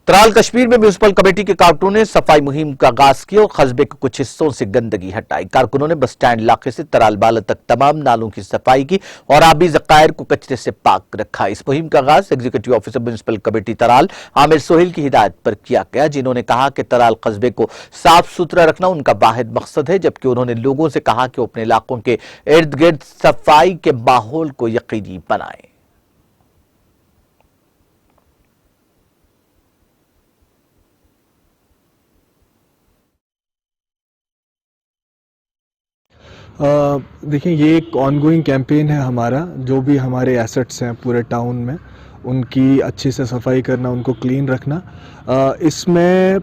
तराल कश्मीर में municipal committee के कारकुनों ने सफाई मुहिम का आगाज किया और कस्बे के कुछ हिस्सों से गंदगी हटाई। कारकुनों ने बस स्टैंड इलाके से तराल बाला तक तमाम नालों की सफाई की और आबी जखायर को कचरे से पाक रखा। इस मुहिम का आगाज executive officer municipal committee Tral Aamir Sohail की हिदायत पर किया गया, जिन्होंने कहा कि तराल कस्बे को साफ सुथरा रखना उनका वाहिद मकसद है, जबकि उन्होंने लोगों से कहा कि अपने इलाकों के इर्द गिर्द सफाई के माहौल को यकीनी बनाएं। देखिए, ये एक ऑनगोइंग कैंपेन है हमारा। जो भी हमारे एसेट्स हैं पूरे टाउन में, उनकी अच्छे से सफाई करना, उनको क्लीन रखना। इसमें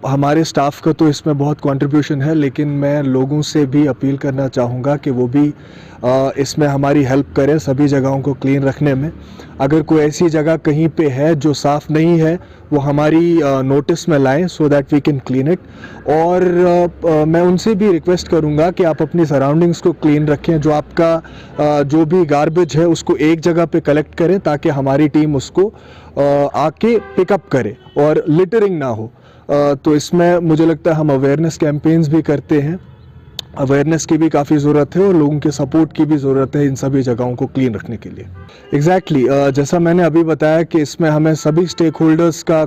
हमारे स्टाफ का तो इसमें बहुत कंट्रीब्यूशन है, लेकिन मैं लोगों से भी अपील करना चाहूँगा कि वो भी इसमें हमारी हेल्प करें सभी जगहों को क्लीन रखने में। अगर कोई ऐसी जगह कहीं पे है जो साफ़ नहीं है, वो हमारी नोटिस में लाएं so that we can clean it. और मैं उनसे भी रिक्वेस्ट करूंगा कि आप अपनी सराउंडिंग्स को क्लीन रखें। जो आपका जो भी गार्बेज है उसको एक जगह पे कलेक्ट करें ताकि हमारी टीम उसको आके पिकअप करे और लिटरिंग ना हो। तो इसमें मुझे लगता है हम अवेयरनेस कैंपेन्स भी करते हैं। अवेयरनेस की भी काफ़ी ज़रूरत है और लोगों के सपोर्ट की भी ज़रूरत है इन सभी जगहों को क्लीन रखने के लिए। एग्जैक्टली जैसा मैंने अभी बताया कि इसमें हमें सभी स्टेक होल्डर्स का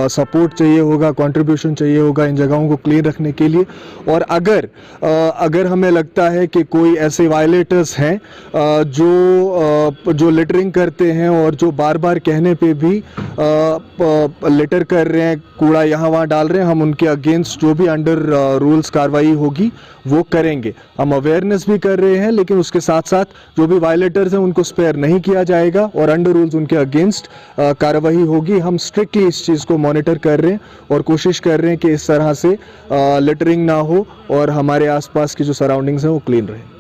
सपोर्ट चाहिए होगा, कंट्रीब्यूशन चाहिए होगा इन जगहों को क्लीन रखने के लिए। और अगर हमें लगता है कि कोई ऐसे वायलेटर्स हैं जो लिटरिंग करते हैं और जो बार बार कहने पे भी लिटर कर रहे हैं, कूड़ा यहाँ वहाँ डाल रहे हैं, हम उनके अगेंस्ट जो भी अंडर रूल्स कार्रवाई होगी वो करेंगे। हम अवेयरनेस भी कर रहे हैं, लेकिन उसके साथ साथ जो भी वायलेटर्स हैं उनको स्पेयर नहीं किया जाएगा और अंडर रूल्स उनके अगेंस्ट कार्रवाई होगी। हम स्ट्रिक्टली इस चीज़ को मॉनिटर कर रहे हैं और कोशिश कर रहे हैं कि इस तरह से लिटरिंग ना हो और हमारे आसपास की जो सराउंडिंग्स हैं वो क्लीन रहे।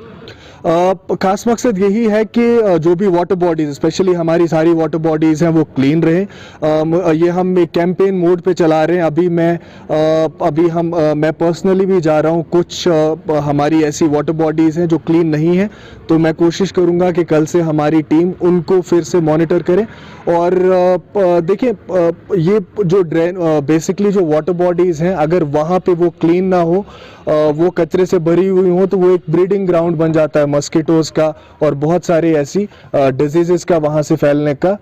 खास मकसद यही है कि जो भी वाटर बॉडीज़, स्पेशली हमारी सारी वाटर बॉडीज़ हैं, वो क्लीन रहें। ये हम एक कैंपेन मोड पे चला रहे हैं। मैं पर्सनली भी जा रहा हूँ। कुछ हमारी ऐसी वाटर बॉडीज़ हैं जो क्लीन नहीं हैं, तो मैं कोशिश करूँगा कि कल से हमारी टीम उनको फिर से मॉनिटर करे। और देखिए, ये जो बेसिकली जो वाटर बॉडीज़ हैं, अगर वहाँ पे वो क्लीन ना हो, वो कचरे से भरी हुई हो, तो वो एक ब्रीडिंग ग्राउंड बन जाता है मस्किटोज़ का और बहुत सारी ऐसी डिजीज़ का वहाँ से फैलने का